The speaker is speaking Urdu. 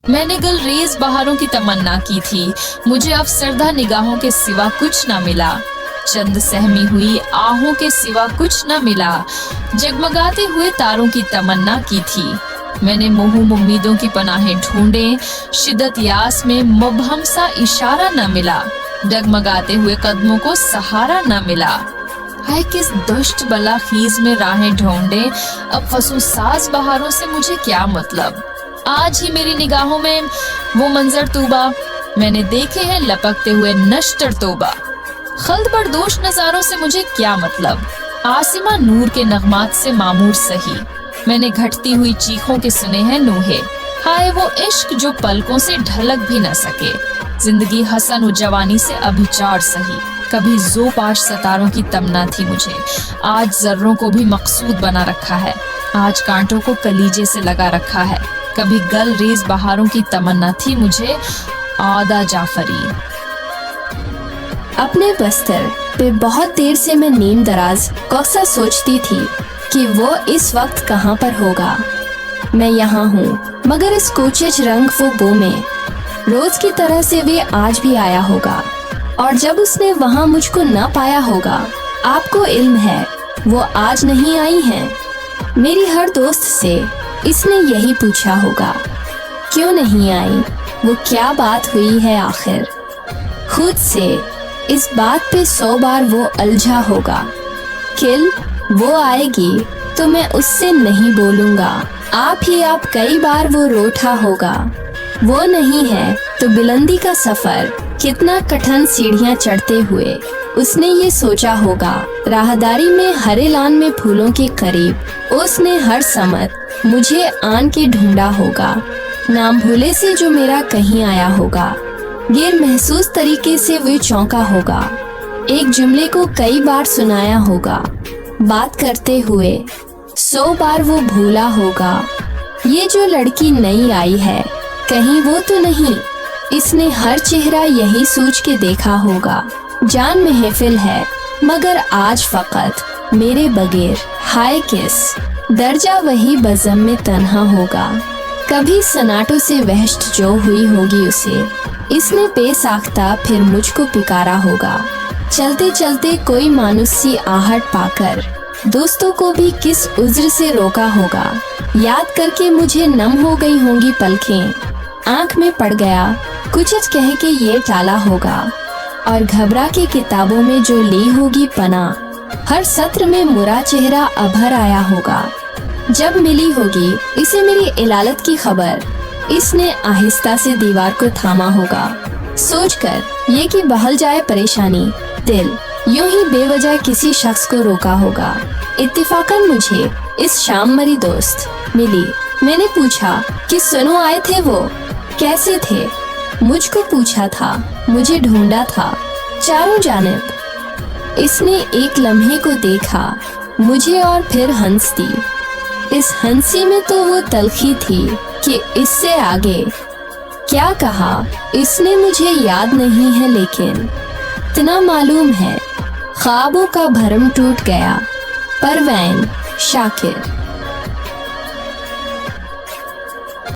میں نے گلریز بہاروں کی تمنا کی تھی، مجھے افسردہ نگاہوں کے سوا کچھ نہ ملا، چند سہمی ہوئی آہوں کے سوا کچھ نہ ملا، جگمگاتے ہوئے تاروں کی تمنا کی تھی۔ میں نے موہوم امیدوں کی پناہیں ڈھونڈے، شدت یاس میں مبہم سا اشارہ نہ ملا، ڈگمگاتے ہوئے قدموں کو سہارا نہ ملا۔ ہائے کس دشت بلا خیز میں راہیں ڈھونڈے، اب فسوں ساز بہاروں سے مجھے کیا مطلب۔ آج ہی میری نگاہوں میں وہ منظر توبہ، میں نے دیکھے ہیں لپکتے ہوئے نشتر توبہ۔ خلد بردوش نظاروں سے مجھے کیا مطلب، آسماں نور کے نغمات سے معمور سہی، میں نے گھٹتی ہوئی چیخوں کے سنے ہیں نوحے۔ ہائے وہ عشق جو پلکوں سے ڈھلک بھی نہ سکے، زندگی حسن و جوانی سے ابھیچار سہی۔ کبھی زو پاش ستاروں کی تمنا تھی مجھے، آج ذروں کو بھی مقصود بنا رکھا ہے، آج کانٹوں کو کلیجے سے لگا رکھا ہے۔ کبھی گل ریز بہاروں کی تمنا تھی مجھے، آدھا جعفری۔ اپنے بستر پہ بہت دیر سے میں نیم دراز کوسا سوچتی تھی کہ وہ اس وقت کہاں پر ہوگا۔ میں یہاں ہوں مگر اس کوچج رنگ وہ بو میں، روز کی طرح سے وہ آج بھی آیا ہوگا، اور جب اس نے وہاں مجھ کو نہ پایا ہوگا، آپ کو علم ہے وہ آج نہیں آئی ہیں۔ میری ہر دوست سے اس نے یہی پوچھا ہوگا، کیوں نہیں آئی، وہ کیا بات ہوئی ہے آخر۔ خود سے اس بات پہ 100 بار وہ الجھا ہوگا، کل وہ آئے گی تو میں اس سے نہیں بولوں گا، آپ کئی بار وہ روٹھا ہوگا، وہ نہیں ہے تو بلندی کا سفر کتنا کٹھن سیڑھیاں چڑھتے ہوئے اس نے یہ سوچا ہوگا، راہداری میں ہر اعلان میں پھولوں کے قریب اس نے ہر سمت مجھے آن کے ڈھونڈا ہوگا، نام بھولے سے جو میرا کہیں آیا ہوگا، غیر محسوس طریقے سے وہ چونکا ہوگا، ایک جملے کو کئی بار سنایا ہوگا، بات کرتے ہوئے 100 بار وہ بھولا ہوگا، یہ جو لڑکی نئی آئی ہے کہیں وہ تو نہیں، اس نے ہر چہرہ یہی سوچ کے دیکھا ہوگا، جان محفل ہے مگر آج فقط میرے بغیر، ہائے کس درجہ وہی بزم میں تنہا ہوگا، کبھی سناٹوں سے وحشت جو ہوئی ہوگی اسے، اس نے بے ساختہ پھر مجھ کو پکارا ہوگا، چلتے چلتے کوئی مانوس سی آہٹ پا کر دوستوں کو بھی کس عذر سے روکا ہوگا، یاد کر کے مجھے نم ہو گئی ہوں گی پلکیں، آنکھ میں پڑ گیا کچھ کہہ کے یہ ٹالا ہوگا، اور گھبرا کے کتابوں میں جو لی ہوگی پناہ، ہر سطر میں مرا چہرہ ابھر آیا ہوگا، جب ملی ہوگی اسے میری علالت کی خبر، اس نے آہستہ سے دیوار کو تھاما ہوگا، سوچ کر یہ کہ بہل جائے پریشانی، دل یوں ہی بے وجہ کسی شخص کو روکا ہوگا۔ اتفاقاً مجھے اس شام مری دوست ملی، میں نے پوچھا کہ سنو آئے تھے وہ، کیسے تھے، مجھ کو پوچھا تھا، مجھے ڈھونڈا تھا چاروں جانب، اس نے ایک لمحے کو دیکھا مجھے اور پھر ہنس دی، اس ہنسی میں تو وہ تلخی تھی کہ اس سے آگے کیا کہا اس نے مجھے یاد نہیں ہے، لیکن اتنا معلوم ہے خوابوں کا بھرم ٹوٹ گیا۔ پروین شاکر۔